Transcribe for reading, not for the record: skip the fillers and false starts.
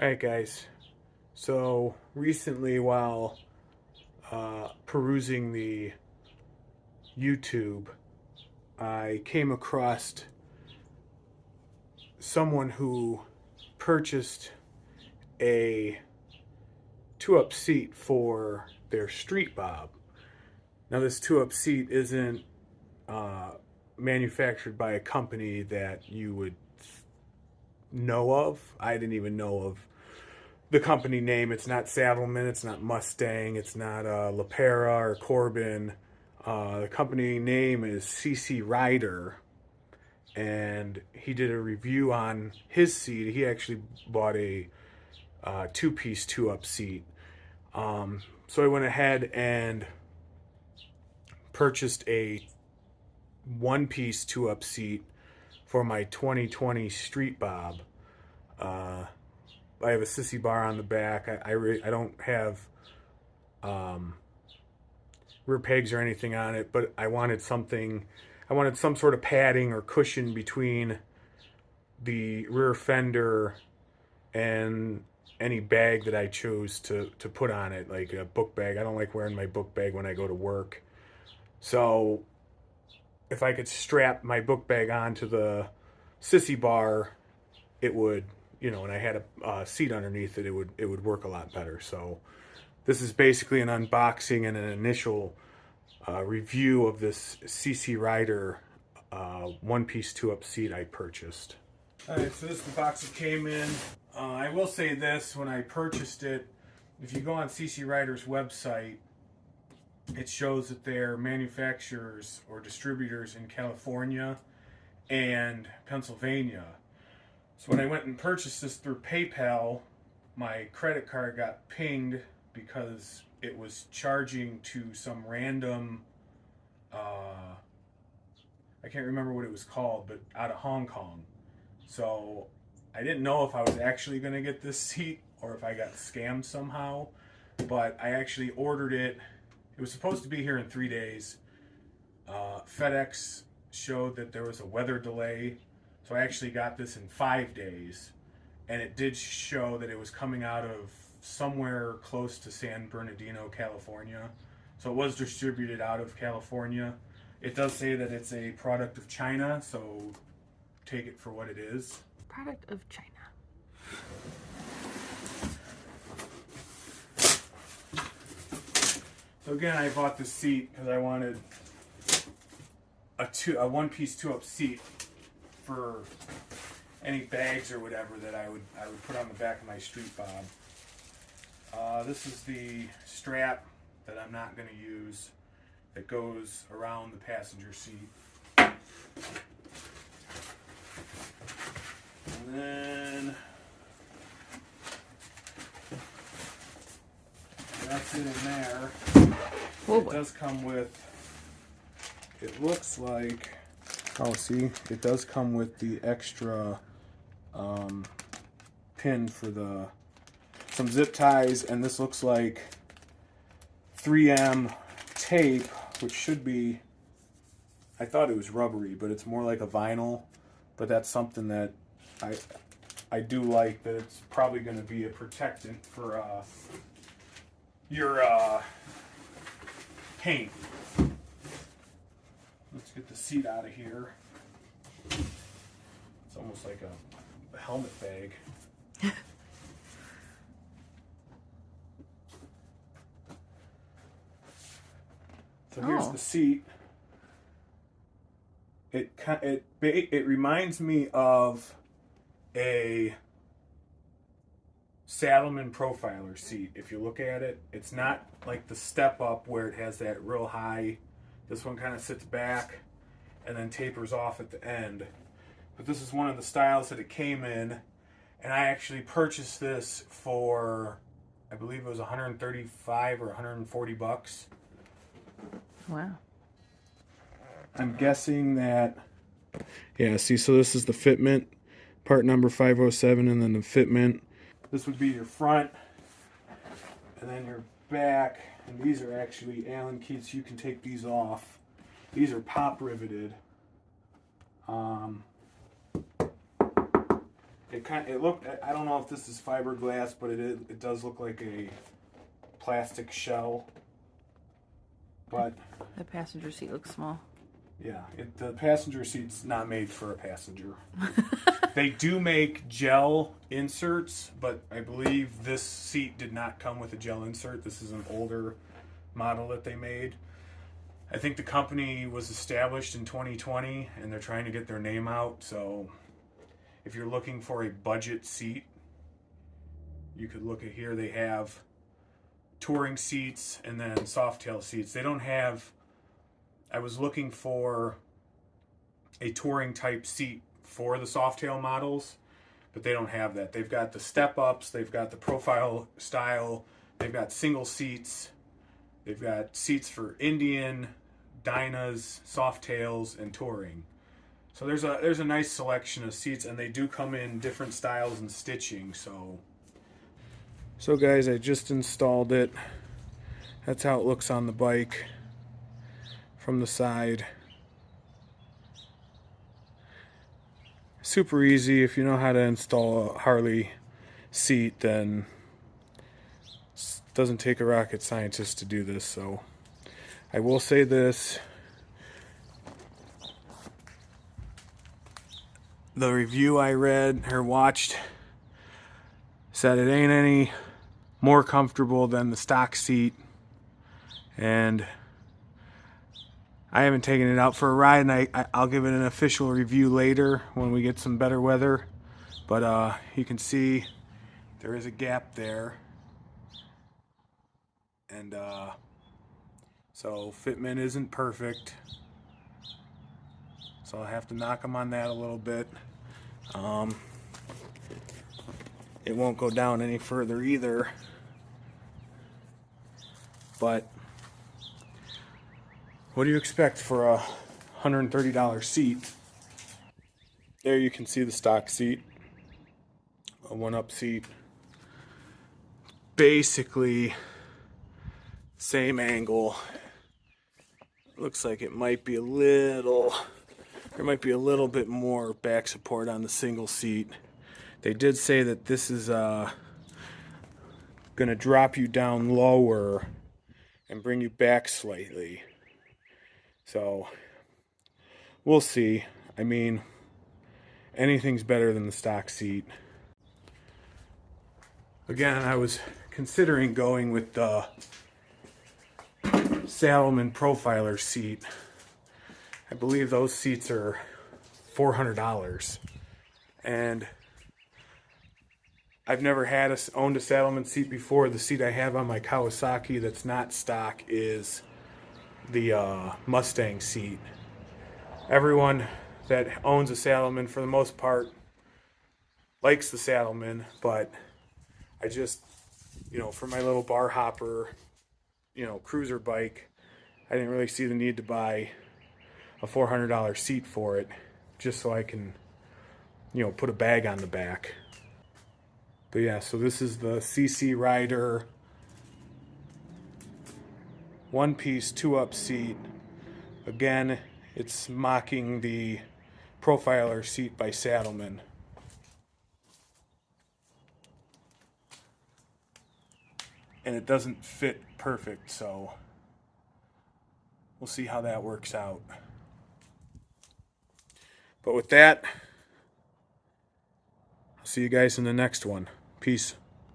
Alright guys, so recently while perusing the YouTube, I came across someone who purchased a two-up seat for their street bob. Now this two-up seat isn't manufactured by a company that you would know of. I didn't even know of the company name. It's not Saddleman, it's not Mustang, it's not LaPera or Corbin. The company name is c.c.rider, and he did a review on his seat. He actually bought a two-piece two-up seat. So I went ahead and purchased a one-piece two-up seat for my 2020 Street Bob. I have a sissy bar on the back. I don't have rear pegs or anything on it, but I wanted some sort of padding or cushion between the rear fender and any bag that I chose to put on it, like a book bag. I don't like wearing my book bag when I go to work. So if I could strap my book bag onto the sissy bar, it would, and I had a seat underneath it, it would work a lot better. So this is basically an unboxing and an initial review of this c.c.rider one-piece two-up seat I purchased. Alright, so this is the box it came in. I will say this, when I purchased it, if you go on c.c.rider's website, it shows that they're manufacturers or distributors in California and Pennsylvania. So when I went and purchased this through PayPal, my credit card got pinged because it was charging to some random, I can't remember what it was called, but out of Hong Kong. So I didn't know if I was actually going to get this seat or if I got scammed somehow, but I actually ordered it. It was supposed to be here in 3 days. FedEx showed that there was a weather delay, so I actually got this in 5 days, and it did show that it was coming out of somewhere close to San Bernardino, California. So it was distributed out of California. It does say that it's a product of China, so take it for what it is. Product of China. So again, I bought this seat because I wanted a one-piece two-up seat for any bags or whatever that I would put on the back of my street bob. This is the strap that I'm not going to use that goes around the passenger seat. And then that's it in there. It does come with, it looks like, oh see, it does come with the extra pin for some zip ties, and this looks like 3M tape, which should be, I thought it was rubbery, but it's more like a vinyl. But that's something that I do like, that it's probably going to be a protectant for your paint. Let's get the seat out of here. It's almost like a helmet bag. So here's the seat. It reminds me of a Saddleman Profiler seat. If you look at it, it's not like the step up where it has that real high. This one kind of sits back and then tapers off at the end. But this is one of the styles that it came in, and I actually purchased this for, I believe it was 135 or 140 bucks. Wow. I'm guessing that, yeah, see, so this is the fitment, part number 507, and then the fitment. This would be your front, and then your back, and these are actually Allen keys. You can take these off. These are pop riveted. I don't know if this is fiberglass, but it does look like a plastic shell. But The passenger seat looks small. yeah, the passenger seat's not made for a passenger. They do make gel inserts, but I believe this seat did not come with a gel insert. This is an older model that they made. I think the company was established in 2020 and they're trying to get their name out. So if you're looking for a budget seat, you could look at here. They have touring seats and then softail seats. They don't have, I was looking for a touring type seat for the softail models, but they don't have that. They've got the step ups, they've got the profile style, they've got single seats, they've got seats for Indian, Dynas, softails, and touring. So there's a nice selection of seats, and they do come in different styles and stitching. So guys, I just installed it. That's how it looks on the bike from the side. Super easy. If you know how to install a Harley seat, then it doesn't take a rocket scientist to do this. So I will say this. The review I read or watched said it ain't any more comfortable than the stock seat, and I haven't taken it out for a ride, and I'll give it an official review later when we get some better weather. But you can see there is a gap there, and so fitment isn't perfect, so I'll have to knock them on that a little bit. It won't go down any further either, but what do you expect for a $130 seat? There you can see the stock seat, a one-up seat. Basically, same angle. Looks like it might be there might be a little bit more back support on the single seat. They did say that this is gonna drop you down lower and bring you back slightly. So we'll see. I mean, anything's better than the stock seat. Again, I was considering going with the Salomon Profiler seat. I believe those seats are $400, and I've never owned a Salomon seat before. The seat I have on my Kawasaki that's not stock is the Mustang seat. Everyone that owns a Salomon, for the most part, likes the Salomon, but I just, for my little bar hopper, cruiser bike, I didn't really see the need to buy a $400 seat for it, just so I can, put a bag on the back. But yeah, so this is the c.c.rider one-piece, two-up seat. Again, it's mocking the Profiler seat by Salomon. And it doesn't fit perfect, so we'll see how that works out. But with that, I'll see you guys in the next one. Peace.